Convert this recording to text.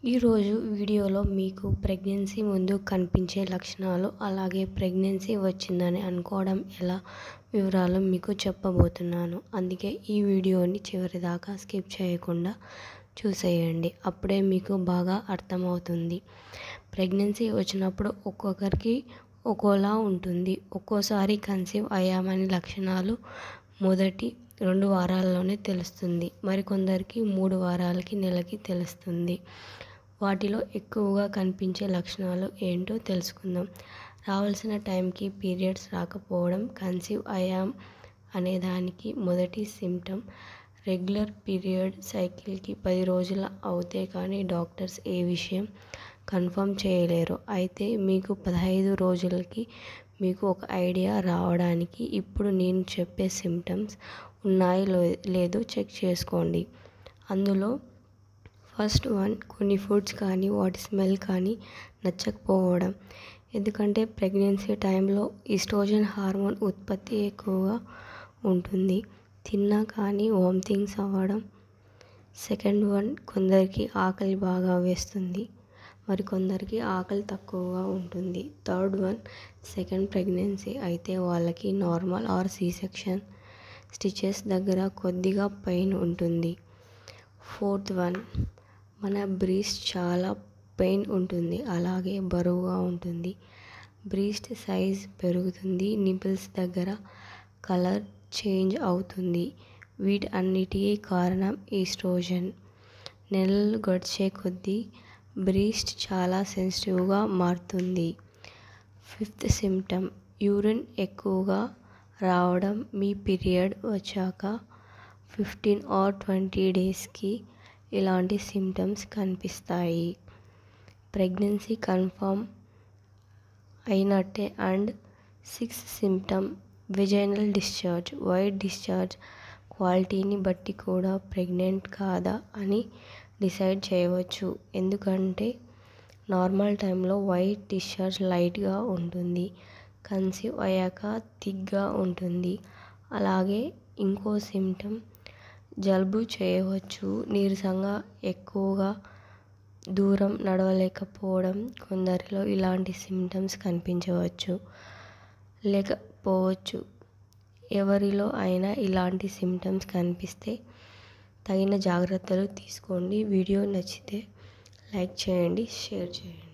ఈరోజు వీడియోలో మీకు ప్రెగ్నెన్సీ ముందు కనిపించే లక్షణాలు, అలాగే ప్రెగ్నెన్సీ వచ్చిందని అనుకోవడం ఎలా వివరాలు మీకు చెప్పబోతున్నాను. అందుకే ఈ వీడియోని చివరిదాకా స్కిప్ చేయకుండా చూసేయండి. అప్పుడే మీకు బాగా అర్థమవుతుంది. ప్రెగ్నెన్సీ వచ్చినప్పుడు ఒక్కొక్కరికి ఒక్కోలా ఉంటుంది. ఒక్కోసారి కన్సీవ్ అయ్యామని లక్షణాలు మొదటి 2 వారాల్లోనే తెలుస్తుంది. మరికొందరికి 3 వారాలకి, నెలకి తెలుస్తుంది. వాటిలో ఎక్కువగా కనిపించే లక్షణాలు ఏంటో తెలుసుకుందాం. రావాల్సిన టైంకి పీరియడ్స్ రాకపోవడం కన్సీవ్ అయ్యాం అనేదానికి మొదటి సిమ్టమ్. రెగ్యులర్ పీరియడ్ సైకిల్కి 10 రోజులు అవుతే కానీ డాక్టర్స్ ఏ విషయం కన్ఫర్మ్ చేయలేరు. అయితే మీకు 15 రోజులకి మీకు ఒక ఐడియా రావడానికి ఇప్పుడు నేను చెప్పే సిమ్టమ్స్ ఉన్నాయో లేదో చెక్ చేసుకోండి. అందులో ఫస్ట్ వన్, కొన్ని ఫుడ్స్ కానీ వాటి స్మెల్ కానీ నచ్చకపోవడం. ఎందుకంటే ప్రెగ్నెన్సీ టైంలో ఈస్ట్రోజన్ హార్మోన్ ఉత్పత్తి ఎక్కువగా ఉంటుంది. తిన్నా కానీ వామిటింగ్స్ అవ్వడం. సెకండ్ వన్, కొందరికి ఆకలి బాగా వేస్తుంది, మరికొందరికి ఆకలి తక్కువగా ఉంటుంది. థర్డ్ వన్, సెకండ్ ప్రెగ్నెన్సీ అయితే వాళ్ళకి normal or C section stitches దగ్గర కొద్దిగా పెయిన్ ఉంటుంది. ఫోర్త్ వన్, మన బ్రీస్ట్ చాలా పెయిన్ ఉంటుంది, అలాగే బరువుగా ఉంటుంది. బ్రీస్ట్ సైజ్ పెరుగుతుంది, నిపుల్స్ దగ్గర కలర్ చేంజ్ అవుతుంది. వీటన్నిటికీ కారణం ఈస్ట్రోజన్. నెలలు గడిచే కొద్దీ బ్రీస్ట్ చాలా సెన్సిటివ్గా మారుతుంది. ఫిఫ్త్ సిమ్టమ్, యూరిన్ ఎక్కువగా రావడం. మీ పీరియడ్ వచ్చాక 15 or 20 డేస్కి ఇలాంటి సిమ్టమ్స్ కనిపిస్తాయి. ప్రెగ్నెన్సీ కన్ఫర్మ్ అయినట్టే. And sixth symptom, vaginal discharge. White discharge క్వాలిటీని బట్టి కూడా ప్రెగ్నెంట్ కాదా అని డిసైడ్ చేయవచ్చు. ఎందుకంటే నార్మల్ టైంలో వైట్ డిశ్చార్జ్ లైట్గా ఉంటుంది, కన్సీవ్ అయ్యాక థిక్గా ఉంటుంది. అలాగే ఇంకో సిమ్టమ్, జలుబు చేయవచ్చు, నీరసంగా, ఎక్కువగా దూరం నడవలేకపోవడం. కొందరిలో ఇలాంటి సిమ్టమ్స్ కనిపించవచ్చు, లేకపోవచ్చు. ఎవరిలో అయినా ఇలాంటి సిమ్టమ్స్ కనిపిస్తే తగిన జాగ్రత్తలు తీసుకోండి. వీడియో నచ్చితే లైక్ చేయండి, షేర్ చేయండి.